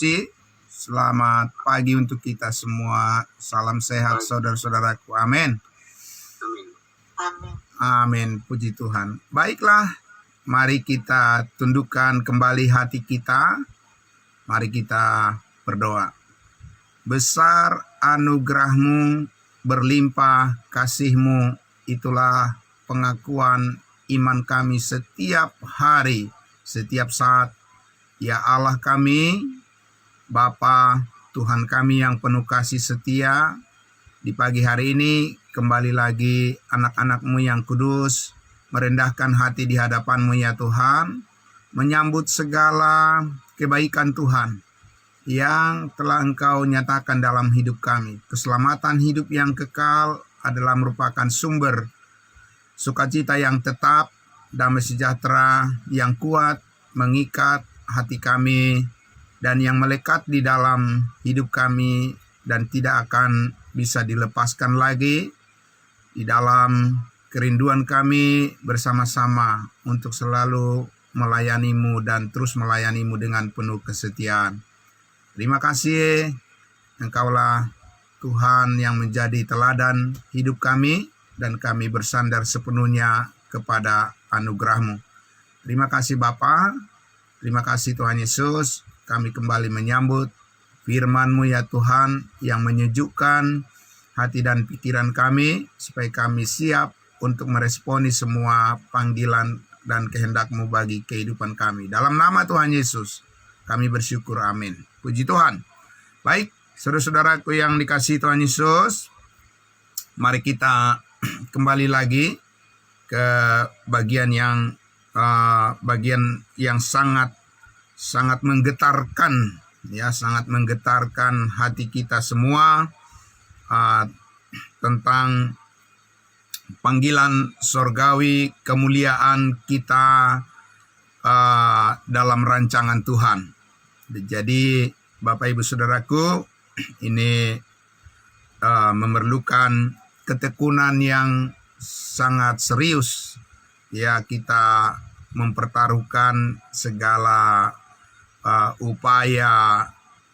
suci. Selamat pagi untuk kita semua. Salam sehat saudara-saudaraku. Amin. Amin. Puji Tuhan. Baiklah, mari kita tundukkan kembali hati kita. Mari kita berdoa. Besar anugerah-Mu, berlimpah kasih-Mu, itulah pengakuan iman kami setiap hari, setiap saat. Ya Allah kami, Bapa, Tuhan kami yang penuh kasih setia, di pagi hari ini kembali lagi anak-anak-Mu yang kudus, merendahkan hati di hadapan-Mu ya Tuhan, menyambut segala kebaikan Tuhan yang telah Engkau nyatakan dalam hidup kami. Keselamatan hidup yang kekal adalah merupakan sumber sukacita yang tetap, damai sejahtera yang kuat, mengikat hati kami, dan yang melekat di dalam hidup kami, dan tidak akan bisa dilepaskan lagi di dalam kerinduan kami bersama-sama untuk selalu melayani-Mu dan terus melayani-Mu dengan penuh kesetiaan. Terima kasih, Engkaulah Tuhan yang menjadi teladan hidup kami, dan kami bersandar sepenuhnya kepada anugerah-Mu. Terima kasih Bapa, terima kasih Tuhan Yesus. Kami kembali menyambut firman-Mu ya Tuhan, yang menyejukkan hati dan pikiran kami, supaya kami siap untuk meresponi semua panggilan dan kehendak-Mu bagi kehidupan kami. Dalam nama Tuhan Yesus, kami bersyukur, amin. Puji Tuhan. Baik, saudara-saudaraku yang dikasihi Tuhan Yesus, mari kita kembali lagi ke bagian yang sangat menggetarkan, ya, sangat menggetarkan hati kita semua, tentang panggilan sorgawi, kemuliaan kita dalam rancangan Tuhan. Jadi Bapak Ibu Saudaraku, ini memerlukan ketekunan yang sangat serius, ya. Kita mempertaruhkan segala upaya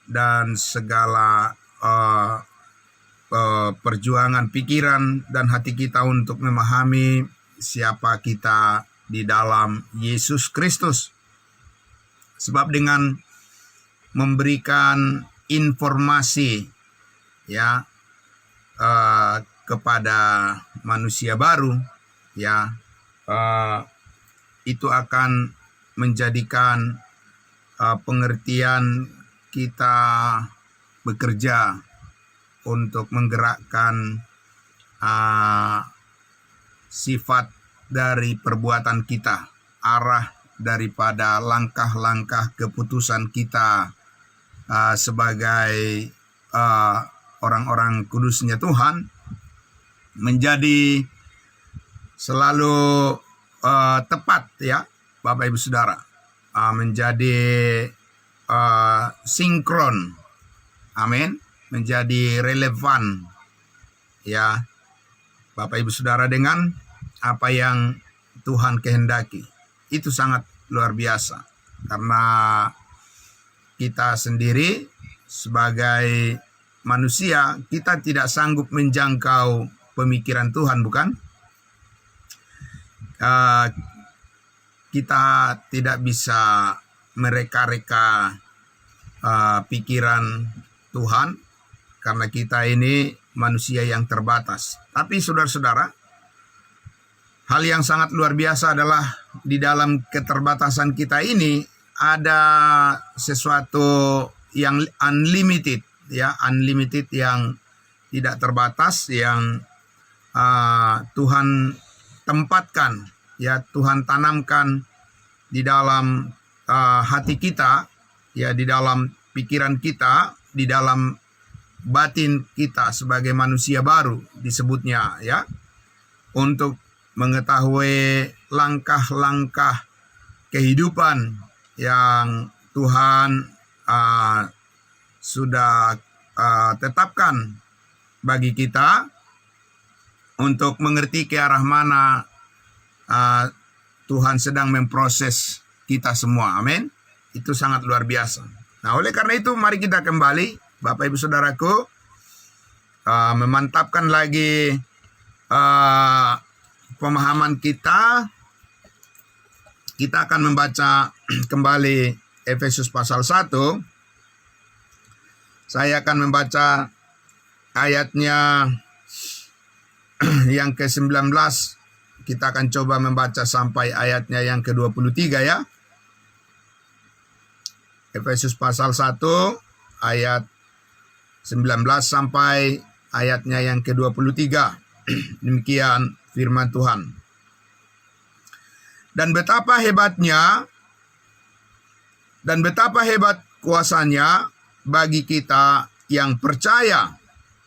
dan segala perjuangan pikiran dan hati kita untuk memahami siapa kita di dalam Yesus Kristus. Sebab dengan memberikan informasi, ya, kepada manusia baru, ya, itu akan menjadikan pengertian kita bekerja untuk menggerakkan sifat dari perbuatan kita, arah daripada langkah-langkah keputusan kita sebagai orang-orang kudusnya Tuhan, menjadi selalu tepat, ya Bapak Ibu Saudara, menjadi sinkron, amin, menjadi relevan, ya Bapak Ibu Saudara, dengan apa yang Tuhan kehendaki. Itu sangat luar biasa, karena kita sendiri sebagai manusia, kita tidak sanggup menjangkau pemikiran Tuhan, bukan? Kita tidak bisa mereka-reka pikiran Tuhan, karena kita ini manusia yang terbatas. Tapi saudara-saudara, hal yang sangat luar biasa adalah di dalam keterbatasan kita ini ada sesuatu yang unlimited, ya, unlimited, yang tidak terbatas, yang Tuhan tempatkan, ya, Tuhan tanamkan di dalam hati kita, ya, di dalam pikiran kita, di dalam batin kita sebagai manusia baru disebutnya, ya, untuk mengetahui langkah-langkah kehidupan yang Tuhan sudah tetapkan bagi kita, untuk mengerti ke arah mana Tuhan sedang memproses kita semua. Amin. Itu sangat luar biasa. Nah, oleh karena itu mari kita kembali, Bapak Ibu Saudaraku, memantapkan lagi pemahaman kita. Kita akan membaca kembali Efesus pasal 1. Saya akan membaca ayatnya yang ke-19. Kita akan coba membaca sampai ayatnya yang ke-23 ya. Efesus pasal 1 ayat 19 sampai ayatnya yang ke-23. Demikian firman Tuhan. Dan betapa hebat kuasanya bagi kita yang percaya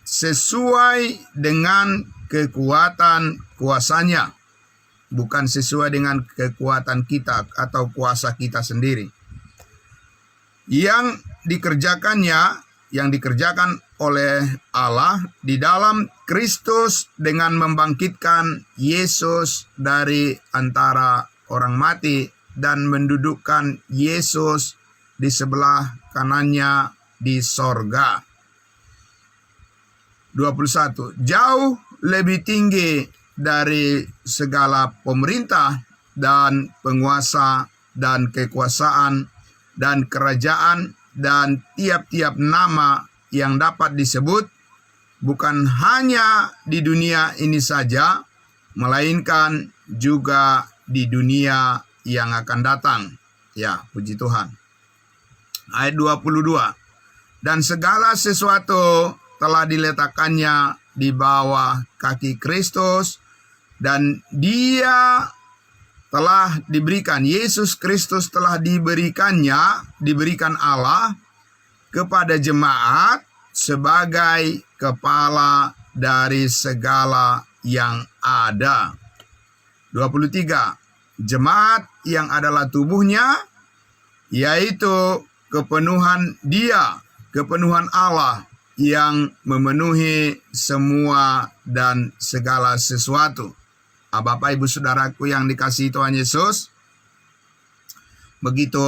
sesuai dengan kekuatan kuasanya, bukan sesuai dengan kekuatan kita atau kuasa kita sendiri. Yang dikerjakan oleh Allah di dalam Kristus dengan membangkitkan Yesus dari antara orang mati dan mendudukkan Yesus di sebelah kanannya di sorga. 21. Jauh lebih tinggi dari segala pemerintah dan penguasa dan kekuasaan dan kerajaan dan tiap-tiap nama yang dapat disebut, bukan hanya di dunia ini saja, melainkan juga di dunia yang akan datang. Ya, puji Tuhan. Ayat 22. Dan segala sesuatu telah diletakkannya di bawah kaki Kristus, dan Dia telah diberikan, Yesus Kristus telah diberikan Allah kepada jemaat sebagai kepala dari segala yang ada. 23. Jemaat yang adalah tubuhnya, yaitu kepenuhan Dia, kepenuhan Allah yang memenuhi semua dan segala sesuatu. Bapak Ibu Saudaraku yang dikasihi Tuhan Yesus, begitu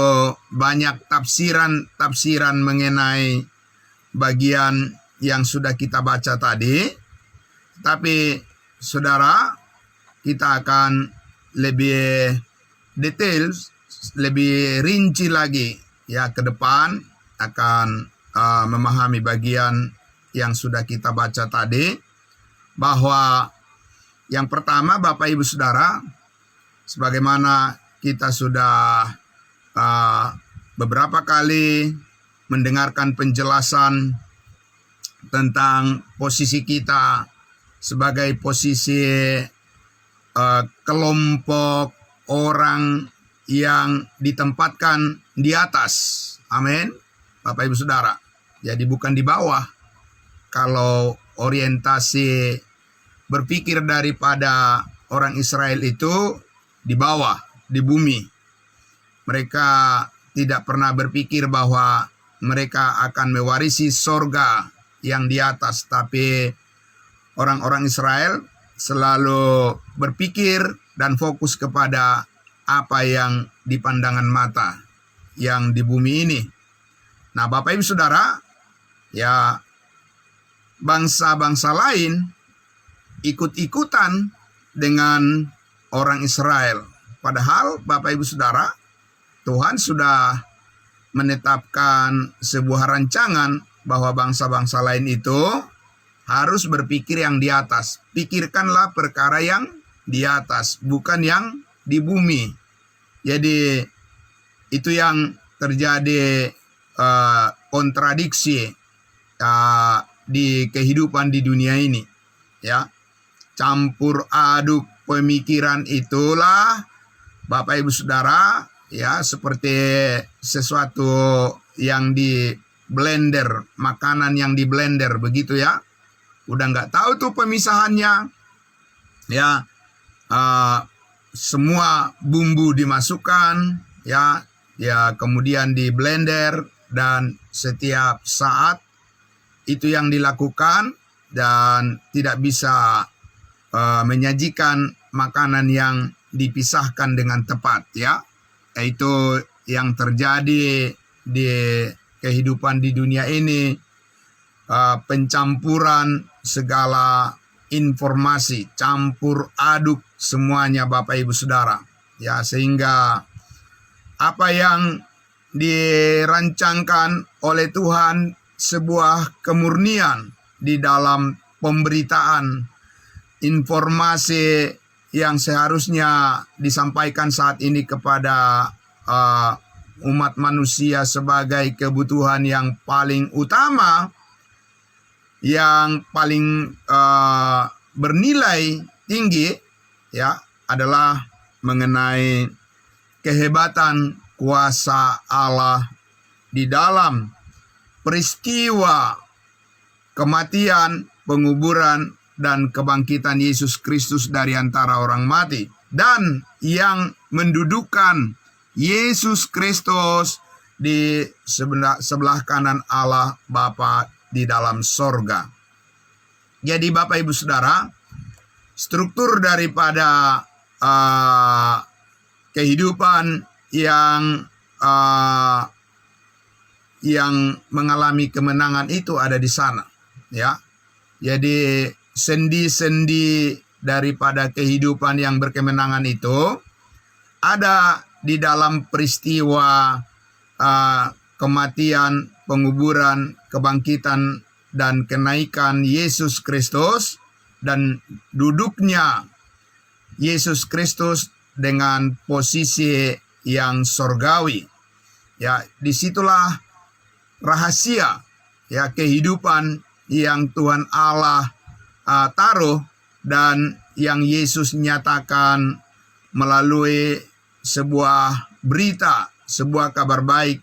banyak tafsiran mengenai bagian yang sudah kita baca tadi. Tapi saudara, kita akan lebih detail, lebih rinci lagi ya ke depan, akan memahami bagian yang sudah kita baca tadi. Bahwa yang pertama, Bapak Ibu Saudara, sebagaimana kita sudah beberapa kali mendengarkan penjelasan tentang posisi kita sebagai posisi kelompok orang yang ditempatkan di atas. Amin, Bapak Ibu Saudara. Jadi bukan di bawah. Kalau orientasi berpikir daripada orang Israel itu di bawah, di bumi. Mereka tidak pernah berpikir bahwa mereka akan mewarisi sorga yang di atas. Tapi orang-orang Israel selalu berpikir dan fokus kepada apa yang di pandangan mata, yang di bumi ini. Nah, Bapak Ibu Saudara, ya bangsa-bangsa lain ikut-ikutan dengan orang Israel. Padahal Bapak Ibu Saudara, Tuhan sudah menetapkan sebuah rancangan bahwa bangsa-bangsa lain itu harus berpikir yang di atas. Pikirkanlah perkara yang di atas, bukan yang di bumi. Jadi itu yang terjadi kontradiksi di kehidupan di dunia ini. Ya, campur aduk pemikiran itulah Bapak Ibu Saudara, ya, seperti sesuatu yang di blender, makanan yang di blender begitu ya. Udah nggak tahu tuh pemisahannya, ya. Semua bumbu dimasukkan, ya, kemudian di blender, dan setiap saat itu yang dilakukan, dan tidak bisa menyajikan makanan yang dipisahkan dengan tepat, ya. Itu yang terjadi di kehidupan di dunia ini, pencampuran segala informasi, campur aduk semuanya Bapak Ibu Saudara. Ya, sehingga apa yang dirancangkan oleh Tuhan, sebuah kemurnian di dalam pemberitaan informasi yang seharusnya disampaikan saat ini kepada umat manusia sebagai kebutuhan yang paling utama, yang paling bernilai tinggi, ya, adalah mengenai kehebatan kuasa Allah di dalam peristiwa kematian, penguburan, dan kebangkitan Yesus Kristus dari antara orang mati, dan yang mendudukan Yesus Kristus di sebelah kanan Allah Bapa di dalam sorga. Jadi Bapak Ibu Saudara, struktur daripada kehidupan yang mengalami kemenangan itu ada di sana, ya. Jadi sendi-sendi daripada kehidupan yang berkemenangan itu ada di dalam peristiwa kematian, penguburan, kebangkitan, dan kenaikan Yesus Kristus, dan duduknya Yesus Kristus dengan posisi yang sorgawi. Ya, disitulah rahasia, ya, kehidupan yang Tuhan Allah taruh dan yang Yesus nyatakan melalui sebuah berita, sebuah kabar baik,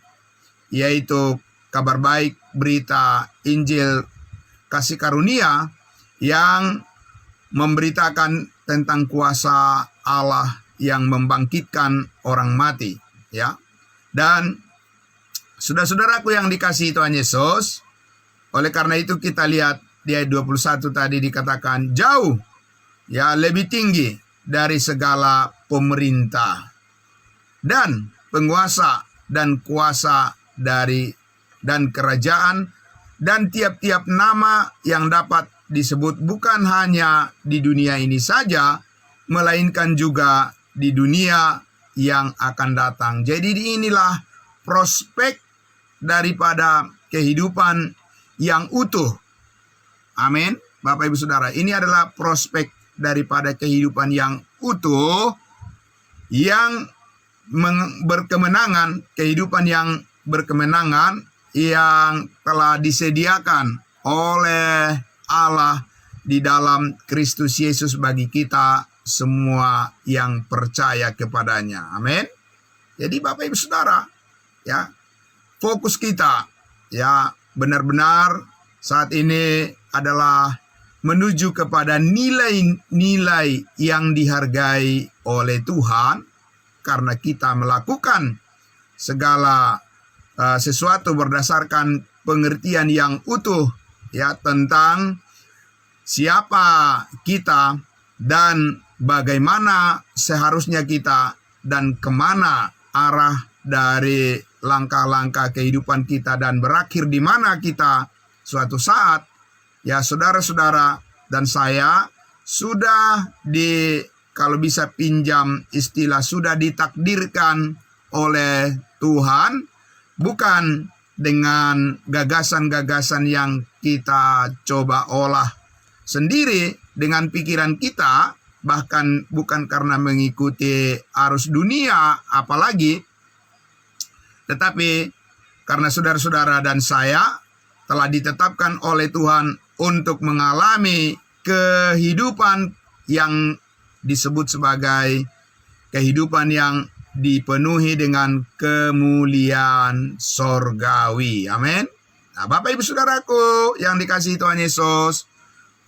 yaitu kabar baik berita Injil kasih karunia yang memberitakan tentang kuasa Allah yang membangkitkan orang mati, ya. Dan saudara-saudaraku yang dikasihi Tuhan Yesus, oleh karena itu kita lihat di ayat 21 tadi dikatakan jauh, ya, lebih tinggi dari segala pemerintah dan penguasa dan kuasa dan kerajaan dan tiap-tiap nama yang dapat disebut, bukan hanya di dunia ini saja, melainkan juga di dunia yang akan datang. Jadi inilah prospek daripada kehidupan yang utuh. Amin. Bapak Ibu Saudara, ini adalah prospek daripada kehidupan yang utuh, yang berkemenangan, kehidupan yang berkemenangan yang telah disediakan oleh Allah di dalam Kristus Yesus bagi kita semua yang percaya kepadanya. Amin. Jadi Bapak Ibu Saudara, ya, fokus kita, ya, benar-benar saat ini adalah menuju kepada nilai-nilai yang dihargai oleh Tuhan, karena kita melakukan segala sesuatu berdasarkan pengertian yang utuh, ya, tentang siapa kita dan bagaimana seharusnya kita dan kemana arah dari langkah-langkah kehidupan kita dan berakhir di mana kita suatu saat. Ya, saudara-saudara dan saya sudah kalau bisa pinjam istilah, sudah ditakdirkan oleh Tuhan, bukan dengan gagasan-gagasan yang kita coba olah sendiri dengan pikiran kita, bahkan bukan karena mengikuti arus dunia apalagi, tetapi karena saudara-saudara dan saya telah ditetapkan oleh Tuhan untuk mengalami kehidupan yang disebut sebagai kehidupan yang dipenuhi dengan kemuliaan sorgawi. Amin. Nah, Bapak Ibu Saudaraku yang dikasihi Tuhan Yesus,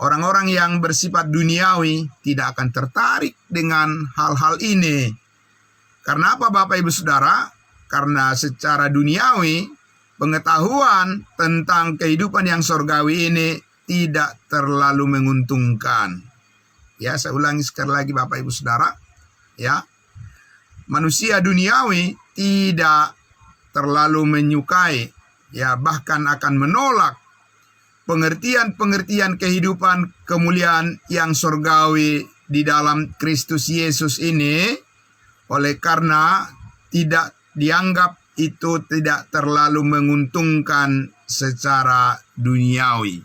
orang-orang yang bersifat duniawi tidak akan tertarik dengan hal-hal ini. Karena apa Bapak Ibu Saudara? Karena secara duniawi, pengetahuan tentang kehidupan yang sorgawi ini tidak terlalu menguntungkan. Ya, saya ulangi sekali lagi Bapak Ibu Saudara, ya. Manusia duniawi tidak terlalu menyukai, ya bahkan akan menolak pengertian-pengertian kehidupan kemuliaan yang surgawi di dalam Kristus Yesus ini, oleh karena tidak dianggap itu tidak terlalu menguntungkan secara duniawi.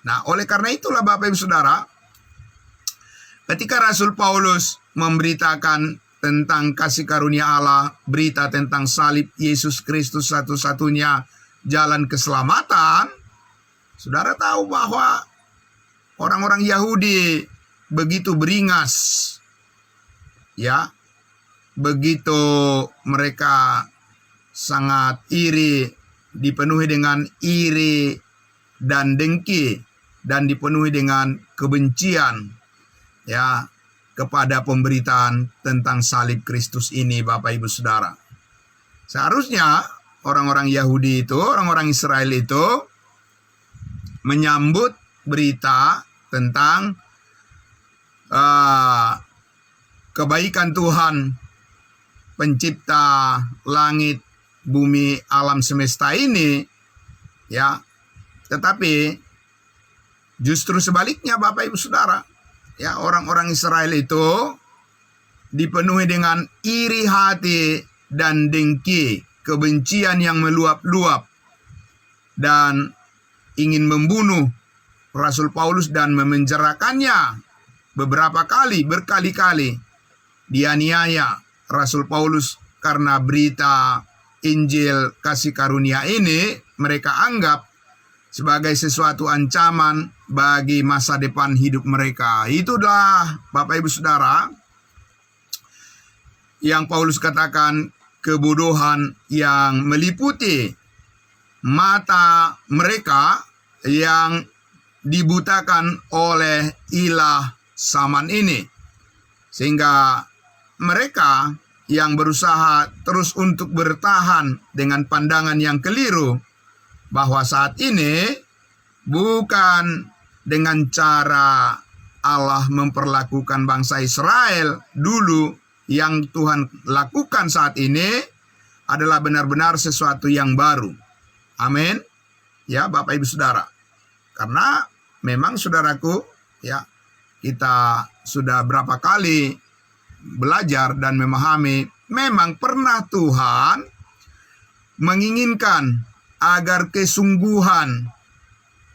Nah, oleh karena itulah Bapak Ibu Saudara, ketika Rasul Paulus memberitakan tentang kasih karunia Allah, berita tentang salib Yesus Kristus satu-satunya jalan keselamatan, saudara tahu bahwa orang-orang Yahudi begitu beringas, ya, begitu mereka sangat iri, dipenuhi dengan iri dan dengki, dan dipenuhi dengan kebencian, ya, kepada pemberitaan tentang salib Kristus ini, Bapak Ibu Saudara. Seharusnya orang-orang Yahudi itu, orang-orang Israel itu menyambut berita tentang kebaikan Tuhan, pencipta langit, bumi, alam semesta ini, ya. Tetapi justru sebaliknya, Bapak Ibu Saudara, ya, orang-orang Israel itu dipenuhi dengan iri hati dan dengki, kebencian yang meluap-luap, dan ingin membunuh Rasul Paulus dan memenjarakannya beberapa kali, berkali-kali. Dianiaya Rasul Paulus karena berita Injil kasih karunia ini mereka anggap sebagai sesuatu ancaman bagi masa depan hidup mereka. Itulah Bapak Ibu Saudara yang Paulus katakan kebodohan yang meliputi mata mereka yang dibutakan oleh ilah zaman ini, sehingga mereka yang berusaha terus untuk bertahan dengan pandangan yang keliru bahwa saat ini bukan dengan cara Allah memperlakukan bangsa Israel dulu, yang Tuhan lakukan saat ini adalah benar-benar sesuatu yang baru. Amin. Ya, Bapak Ibu Saudara. Karena memang saudaraku, ya, kita sudah berapa kali belajar dan memahami, memang pernah Tuhan menginginkan agar kesungguhan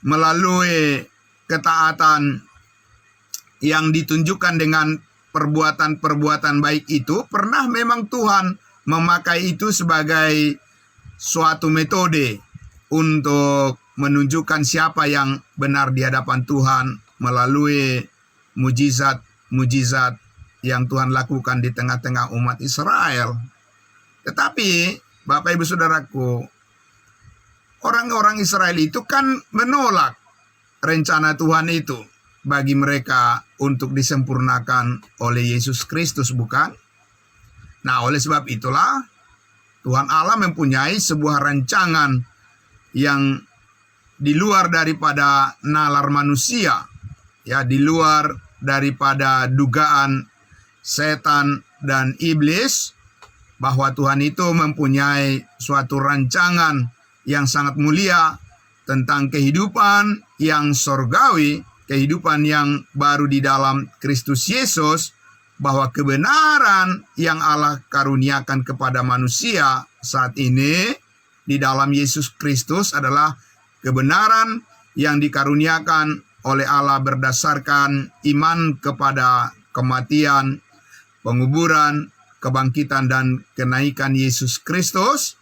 melalui ketaatan yang ditunjukkan dengan perbuatan-perbuatan baik itu, pernah memang Tuhan memakai itu sebagai suatu metode untuk menunjukkan siapa yang benar di hadapan Tuhan melalui mujizat-mujizat yang Tuhan lakukan di tengah-tengah umat Israel. Tetapi Bapak Ibu Saudaraku, orang-orang Israel itu kan menolak rencana Tuhan itu bagi mereka untuk disempurnakan oleh Yesus Kristus, bukan? Nah, oleh sebab itulah Tuhan Allah mempunyai sebuah rancangan yang di luar daripada nalar manusia, ya, di luar daripada dugaan setan dan iblis, bahwa Tuhan itu mempunyai suatu rancangan yang sangat mulia tentang kehidupan yang surgawi, kehidupan yang baru di dalam Kristus Yesus, bahwa kebenaran yang Allah karuniakan kepada manusia saat ini di dalam Yesus Kristus adalah kebenaran yang dikaruniakan oleh Allah berdasarkan iman kepada kematian, penguburan, kebangkitan, dan kenaikan Yesus Kristus.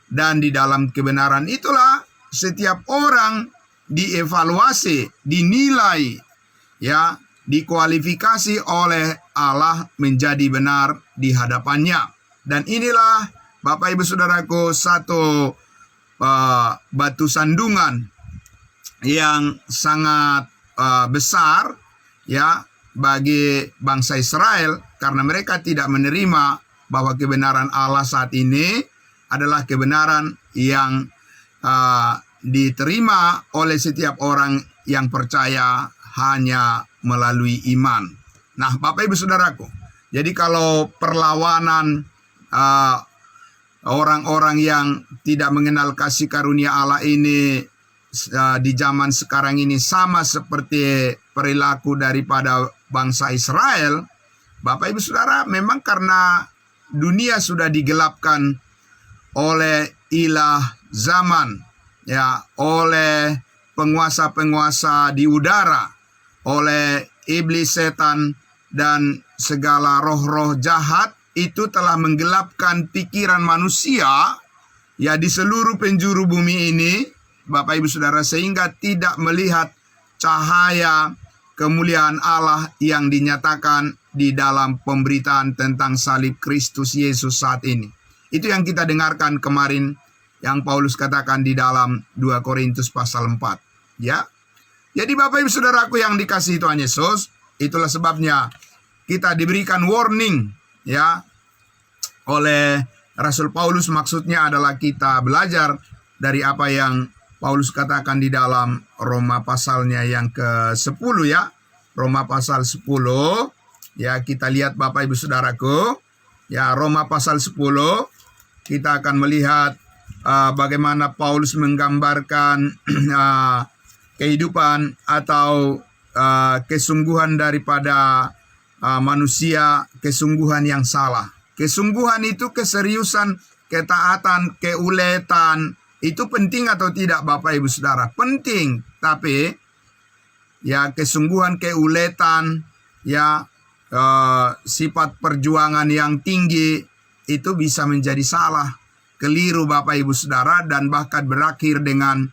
Dan di dalam kebenaran itulah setiap orang dievaluasi, dinilai, ya, dikualifikasi oleh Allah menjadi benar di hadapannya. Dan inilah Bapak Ibu Saudaraku satu batu sandungan yang sangat besar, ya, bagi bangsa Israel, karena mereka tidak menerima bahwa kebenaran Allah saat ini adalah kebenaran yang diterima oleh setiap orang yang percaya hanya melalui iman. Nah, Bapak Ibu Saudaraku, jadi kalau perlawanan orang-orang yang tidak mengenal kasih karunia Allah ini di zaman sekarang ini sama seperti perilaku daripada bangsa Israel. Bapak Ibu Saudara, memang karena dunia sudah digelapkan oleh ilah zaman, ya, oleh penguasa-penguasa di udara, oleh iblis, setan, dan segala roh-roh jahat, itu telah menggelapkan pikiran manusia, ya, di seluruh penjuru bumi ini, Bapak Ibu Saudara, sehingga tidak melihat cahaya kemuliaan Allah yang dinyatakan di dalam pemberitaan tentang salib Kristus Yesus saat ini. Itu yang kita dengarkan kemarin, yang Paulus katakan di dalam 2 Korintus pasal 4. Ya, jadi Bapak Ibu Saudaraku yang dikasihi Tuhan Yesus, itulah sebabnya kita diberikan warning, ya, oleh Rasul Paulus. Maksudnya adalah kita belajar dari apa yang Paulus katakan di dalam Roma pasalnya yang ke-10, ya. Roma pasal 10, ya, kita lihat Bapak Ibu Saudaraku, ya, Roma pasal 10, kita akan melihat bagaimana Paulus menggambarkan kehidupan atau kesungguhan daripada manusia, kesungguhan yang salah. Kesungguhan itu keseriusan, ketaatan, keuletan. Itu penting atau tidak Bapak Ibu Saudara? Penting. Tapi ya, kesungguhan, keuletan, ya, sifat perjuangan yang tinggi itu bisa menjadi salah, keliru Bapak Ibu Saudara, dan bahkan berakhir dengan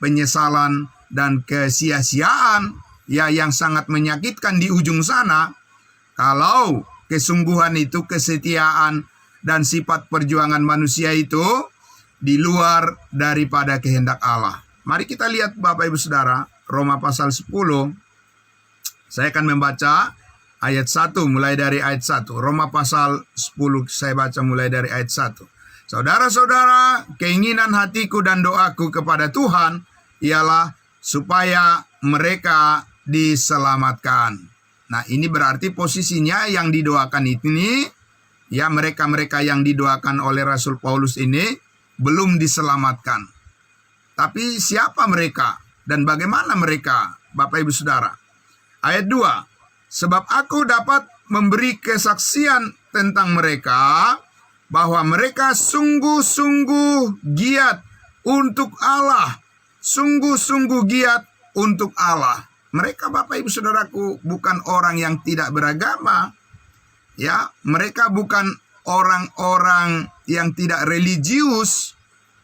penyesalan dan kesia-siaan, ya, yang sangat menyakitkan di ujung sana. Kalau kesungguhan itu, kesetiaan, dan sifat perjuangan manusia itu di luar daripada kehendak Allah. Mari kita lihat Bapak Ibu Saudara, Roma pasal 10. Saya akan membaca ayat 1, mulai dari ayat 1. Roma pasal 10, saya baca mulai dari ayat 1. Saudara-saudara, keinginan hatiku dan doaku kepada Tuhan ialah supaya mereka diselamatkan. Nah, ini berarti posisinya yang didoakan ini, ya, mereka-mereka yang didoakan oleh Rasul Paulus ini belum diselamatkan. Tapi siapa mereka dan bagaimana mereka, Bapak Ibu Saudara? Ayat 2, sebab aku dapat memberi kesaksian tentang mereka, bahwa mereka sungguh-sungguh giat untuk Allah. Sungguh-sungguh giat untuk Allah. Mereka, Bapak Ibu Saudaraku, bukan orang yang tidak beragama. Ya, mereka bukan orang-orang yang tidak religius.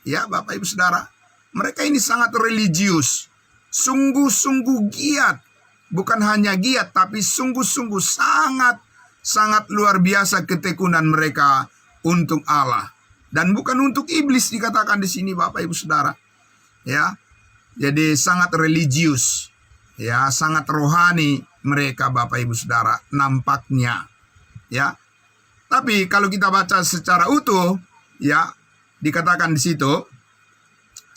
Ya, Bapak Ibu Saudara, mereka ini sangat religius. Sungguh-sungguh giat. Bukan hanya giat, tapi sungguh-sungguh sangat luar biasa ketekunan mereka untuk Allah. Dan bukan untuk iblis dikatakan di sini, Bapak Ibu Saudara. Ya, jadi sangat religius. Ya, sangat rohani mereka, Bapak Ibu Saudara, nampaknya. Ya, tapi kalau kita baca secara utuh, ya, dikatakan di situ,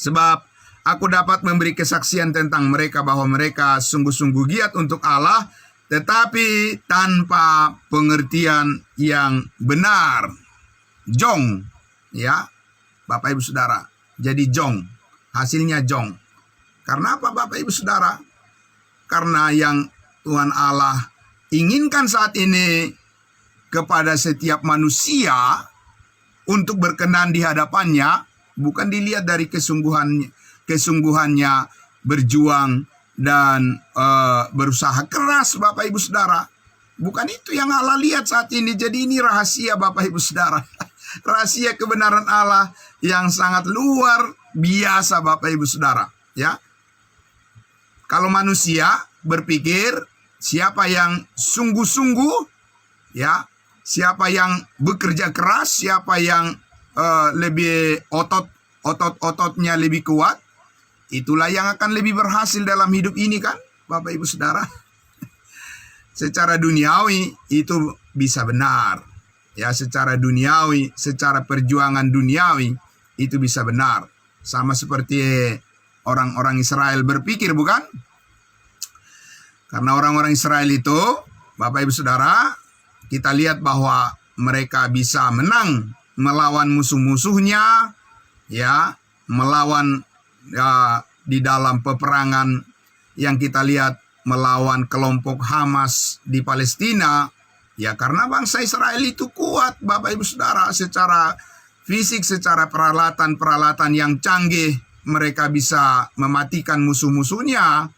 sebab aku dapat memberi kesaksian tentang mereka bahwa mereka sungguh-sungguh giat untuk Allah, tetapi tanpa pengertian yang benar. Jong, ya, Bapak Ibu Saudara. Jadi jong, hasilnya jong. Karena apa, Bapak Ibu Saudara? Karena yang Tuhan Allah inginkan saat ini kepada setiap manusia untuk berkenan di hadapannya, bukan dilihat dari kesungguhannya berjuang dan berusaha keras, Bapak Ibu Saudara. Bukan itu yang Allah lihat saat ini. Jadi ini rahasia, Bapak Ibu Saudara. Rahasia kebenaran Allah yang sangat luar biasa, Bapak Ibu Saudara. Ya, kalau manusia berpikir siapa yang sungguh-sungguh, ya, siapa yang bekerja keras, siapa yang lebih otot-ototnya lebih kuat, itulah yang akan lebih berhasil dalam hidup ini, kan, Bapak Ibu Saudara. Secara duniawi itu bisa benar. Ya, secara duniawi, secara perjuangan duniawi itu bisa benar. Sama seperti orang-orang Israel berpikir, bukan? Karena orang-orang Israel itu, Bapak Ibu Saudara, kita lihat bahwa mereka bisa menang melawan musuh-musuhnya, ya, melawan di dalam peperangan yang kita lihat melawan kelompok Hamas di Palestina, ya karena bangsa Israel itu kuat, Bapak Ibu Saudara, secara fisik, secara peralatan yang canggih, mereka bisa mematikan musuh-musuhnya.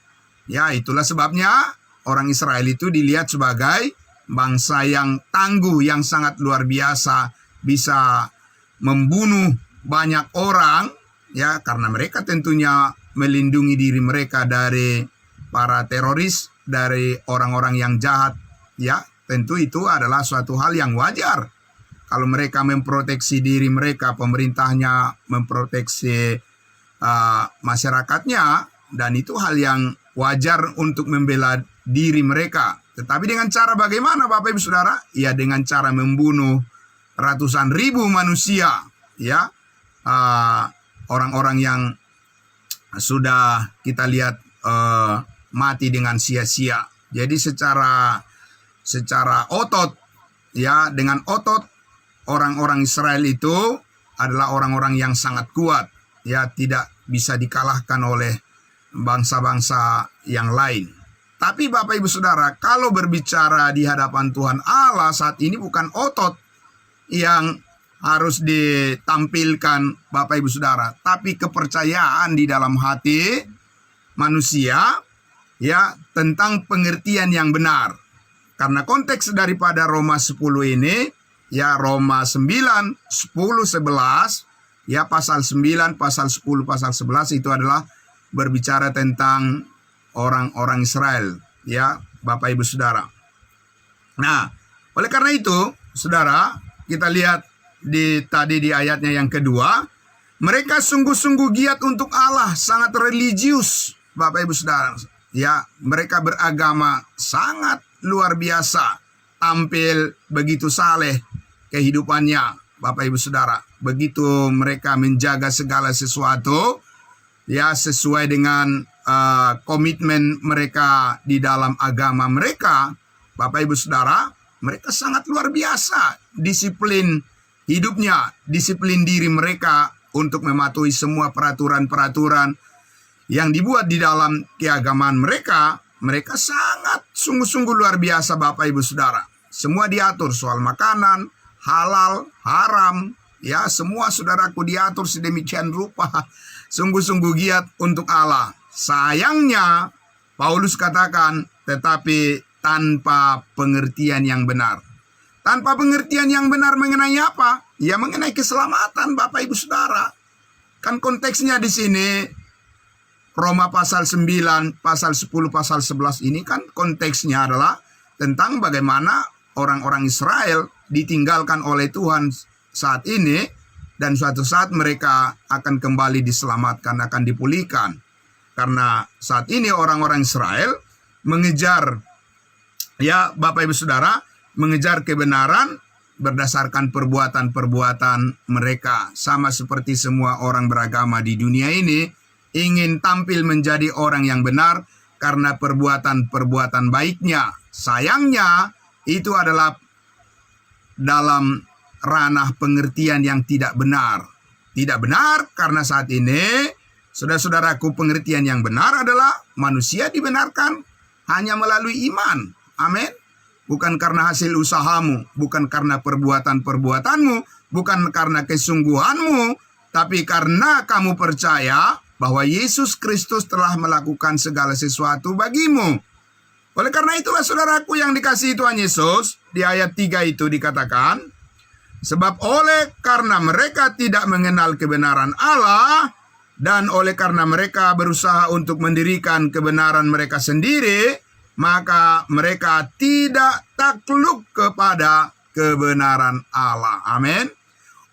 Ya, itulah sebabnya orang Israel itu dilihat sebagai bangsa yang tangguh, yang sangat luar biasa, bisa membunuh banyak orang, ya, karena mereka tentunya melindungi diri mereka dari para teroris, dari orang-orang yang jahat, ya. Tentu itu adalah suatu hal yang wajar. Kalau mereka memproteksi diri mereka, pemerintahnya memproteksi masyarakatnya, dan itu hal yang wajar untuk membela diri mereka. Tetapi dengan cara bagaimana, Bapak Ibu Saudara? Ya, dengan cara membunuh ratusan ribu manusia, ya, orang-orang yang sudah kita lihat mati dengan sia-sia. Jadi secara otot, ya, dengan otot, orang-orang Israel itu adalah orang-orang yang sangat kuat, ya, tidak bisa dikalahkan oleh bangsa-bangsa yang lain. Tapi Bapak Ibu Saudara, kalau berbicara di hadapan Tuhan Allah saat ini, bukan otot yang harus ditampilkan, Bapak Ibu Saudara, tapi kepercayaan di dalam hati manusia, ya, tentang pengertian yang benar. Karena konteks daripada Roma 10 ini, ya, Roma 9, 10, 11, ya, pasal 9, pasal 10, pasal 11 itu adalah berbicara tentang orang-orang Israel, ya, Bapak Ibu Saudara. Nah, oleh karena itu, Saudara, kita lihat tadi di ayatnya yang kedua, mereka sungguh-sungguh giat untuk Allah, sangat religius, Bapak Ibu Saudara. Ya, mereka beragama sangat luar biasa, tampil begitu saleh kehidupannya, Bapak Ibu Saudara. Begitu mereka menjaga segala sesuatu, ya, sesuai dengan komitmen mereka di dalam agama mereka, Bapak Ibu Saudara, mereka sangat luar biasa disiplin hidupnya, disiplin diri mereka untuk mematuhi semua peraturan-peraturan yang dibuat di dalam keagamaan mereka. Mereka sangat sungguh-sungguh luar biasa, Bapak Ibu Saudara. Semua diatur soal makanan, halal, haram, ya, semua saudaraku diatur sedemikian rupa. Sungguh-sungguh giat untuk Allah. Sayangnya, Paulus katakan, tetapi tanpa pengertian yang benar. Tanpa pengertian yang benar mengenai apa? Ya, mengenai keselamatan, Bapak Ibu Saudara. Kan konteksnya di sini, Roma pasal 9, pasal 10, pasal 11 ini kan konteksnya adalah tentang bagaimana orang-orang Israel ditinggalkan oleh Tuhan saat ini, dan suatu saat mereka akan kembali diselamatkan, akan dipulihkan. Karena saat ini orang-orang Israel mengejar, ya, Bapak Ibu Saudara, mengejar kebenaran berdasarkan perbuatan-perbuatan mereka. Sama seperti semua orang beragama di dunia ini, ingin tampil menjadi orang yang benar karena perbuatan-perbuatan baiknya. Sayangnya, itu adalah dalam ranah pengertian yang tidak benar. Tidak benar karena saat ini, saudara-saudaraku, pengertian yang benar adalah manusia dibenarkan hanya melalui iman. Amin. Bukan karena hasil usahamu, bukan karena perbuatan-perbuatanmu, bukan karena kesungguhanmu, tapi karena kamu percaya bahwa Yesus Kristus telah melakukan segala sesuatu bagimu. Oleh karena itulah, saudaraku yang dikasihi Tuhan Yesus, di ayat 3 itu dikatakan, sebab oleh karena mereka tidak mengenal kebenaran Allah, dan oleh karena mereka berusaha untuk mendirikan kebenaran mereka sendiri, maka mereka tidak takluk kepada kebenaran Allah. Amin.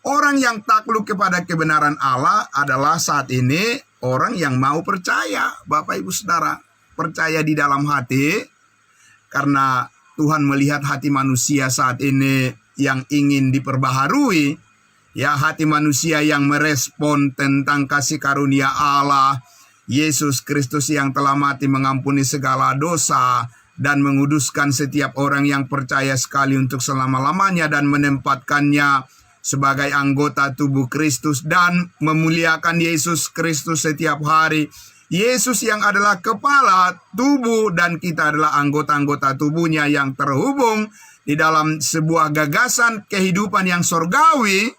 Orang yang takluk kepada kebenaran Allah adalah saat ini orang yang mau percaya, Bapak Ibu Saudara. Percaya di dalam hati, karena Tuhan melihat hati manusia saat ini yang ingin diperbaharui. Ya, hati manusia yang merespon tentang kasih karunia Allah, Yesus Kristus yang telah mati mengampuni segala dosa dan menguduskan setiap orang yang percaya sekali untuk selama-lamanya dan menempatkannya sebagai anggota tubuh Kristus dan memuliakan Yesus Kristus setiap hari. Yesus yang adalah kepala tubuh dan kita adalah anggota-anggota tubuhnya yang terhubung di dalam sebuah gagasan kehidupan yang sorgawi.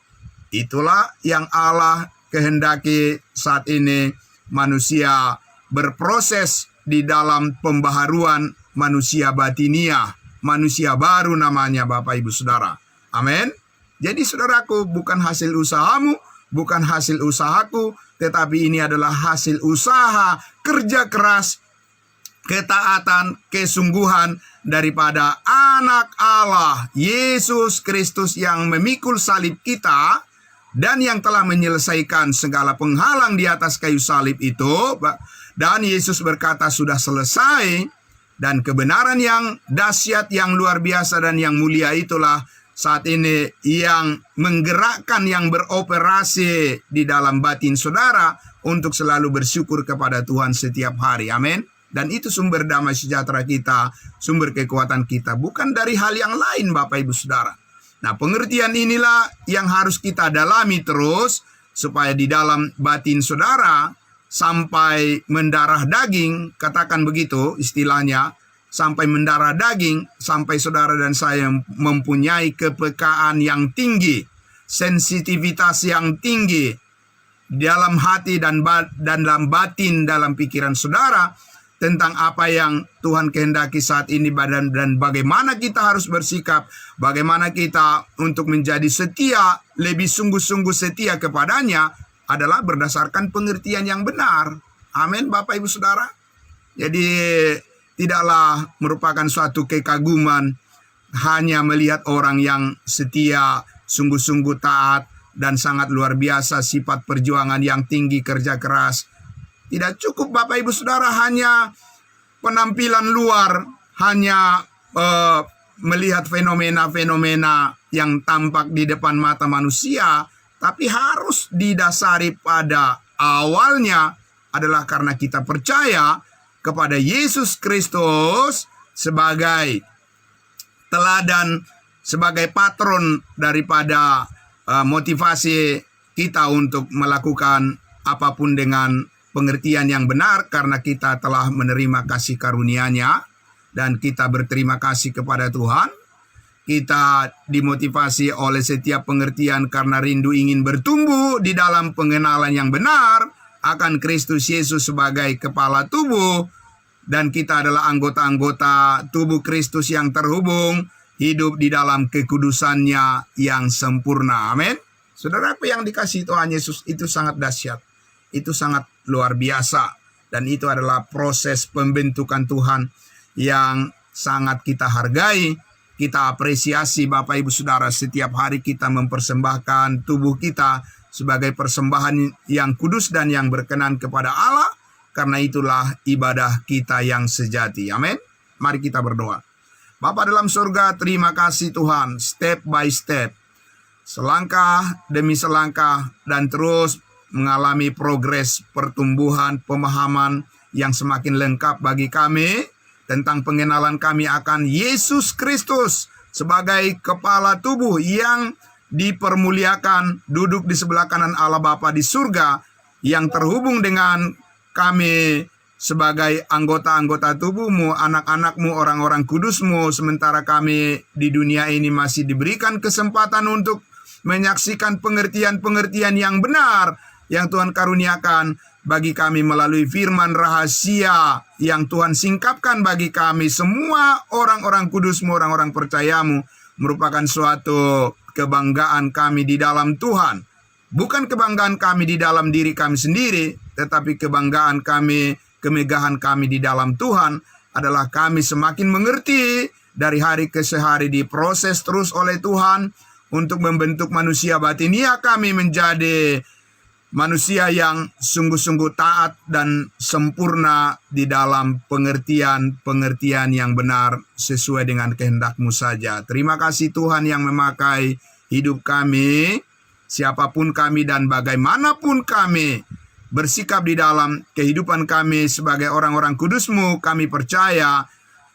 Itulah yang Allah kehendaki saat ini manusia berproses di dalam pembaharuan manusia batiniah, manusia baru namanya Bapak Ibu Saudara. Amin. Jadi saudaraku, bukan hasil usahamu, bukan hasil usahaku, tetapi ini adalah hasil usaha, kerja keras, ketaatan, kesungguhan daripada anak Allah, Yesus Kristus yang memikul salib kita dan yang telah menyelesaikan segala penghalang di atas kayu salib itu. Dan Yesus berkata sudah selesai, dan kebenaran yang dahsyat, yang luar biasa dan yang mulia itulah saat ini yang menggerakkan, yang beroperasi di dalam batin saudara untuk selalu bersyukur kepada Tuhan setiap hari. Amin. Dan itu sumber damai sejahtera kita, sumber kekuatan kita, bukan dari hal yang lain Bapak Ibu Saudara. Nah, pengertian inilah yang harus kita dalami terus supaya di dalam batin saudara sampai mendarah daging, katakan begitu istilahnya, sampai mendarah daging, sampai saudara dan saya mempunyai kepekaan yang tinggi, sensitivitas yang tinggi dalam hati dan dalam batin, dalam pikiran saudara tentang apa yang Tuhan kehendaki saat ini dan bagaimana kita harus bersikap, bagaimana kita untuk menjadi setia, lebih sungguh-sungguh setia kepadanya adalah berdasarkan pengertian yang benar. Amin Bapak Ibu Saudara. Jadi tidaklah merupakan suatu kekaguman hanya melihat orang yang setia, sungguh-sungguh taat, dan sangat luar biasa sifat perjuangan yang tinggi, kerja keras. Tidak cukup Bapak Ibu Saudara hanya penampilan luar, hanya melihat fenomena-fenomena yang tampak di depan mata manusia, tapi harus didasari pada awalnya adalah karena kita percaya kepada Yesus Kristus sebagai teladan, sebagai patron daripada motivasi kita untuk melakukan apapun dengan pengertian yang benar, karena kita telah menerima kasih karunia-Nya dan kita berterima kasih kepada Tuhan. Kita dimotivasi oleh setiap pengertian karena rindu ingin bertumbuh di dalam pengenalan yang benar akan Kristus Yesus sebagai kepala tubuh, dan kita adalah anggota-anggota tubuh Kristus yang terhubung, hidup di dalam kekudusannya yang sempurna. Amin. Saudaraku yang dikasihi Tuhan Yesus, itu sangat dahsyat, itu sangat luar biasa, dan itu adalah proses pembentukan Tuhan yang sangat kita hargai. Kita apresiasi Bapak Ibu Saudara, setiap hari kita mempersembahkan tubuh kita sebagai persembahan yang kudus dan yang berkenan kepada Allah. Karena itulah ibadah kita yang sejati. Amin. Mari kita berdoa. Bapa dalam surga, terima kasih Tuhan. Step by step, selangkah demi selangkah, dan terus mengalami progres pertumbuhan pemahaman yang semakin lengkap bagi kami tentang pengenalan kami akan Yesus Kristus sebagai kepala tubuh yang dipermuliakan, duduk di sebelah kanan Allah Bapa di surga, yang terhubung dengan kami sebagai anggota-anggota tubuhmu, anak-anakmu, orang-orang kudusmu, sementara kami di dunia ini masih diberikan kesempatan untuk menyaksikan pengertian-pengertian yang benar yang Tuhan karuniakan bagi kami melalui firman rahasia yang Tuhan singkapkan bagi kami semua orang-orang kudusmu, orang-orang percayamu, merupakan suatu kebanggaan kami di dalam Tuhan. Bukan kebanggaan kami di dalam diri kami sendiri, tetapi kebanggaan kami, kemegahan kami di dalam Tuhan adalah kami semakin mengerti dari hari ke hari, diproses terus oleh Tuhan untuk membentuk manusia batinia kami menjadi manusia yang sungguh-sungguh taat dan sempurna di dalam pengertian-pengertian yang benar sesuai dengan kehendak-Mu saja. Terima kasih Tuhan yang memakai hidup kami, siapapun kami dan bagaimanapun kami bersikap di dalam kehidupan kami sebagai orang-orang kudus-Mu. Kami percaya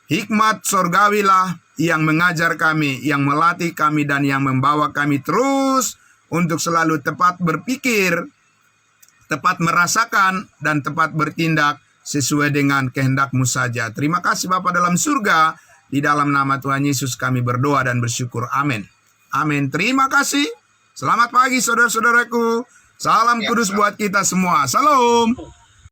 hikmat sorgawilah yang mengajar kami, yang melatih kami, dan yang membawa kami terus untuk selalu tepat berpikir, tepat merasakan, dan tepat bertindak sesuai dengan kehendak-Mu saja. Terima kasih Bapa dalam surga. Di dalam nama Tuhan Yesus kami berdoa dan bersyukur. Amin. Amin. Terima kasih. Selamat pagi saudara-saudaraku. Salam kudus buat kita semua. Salam.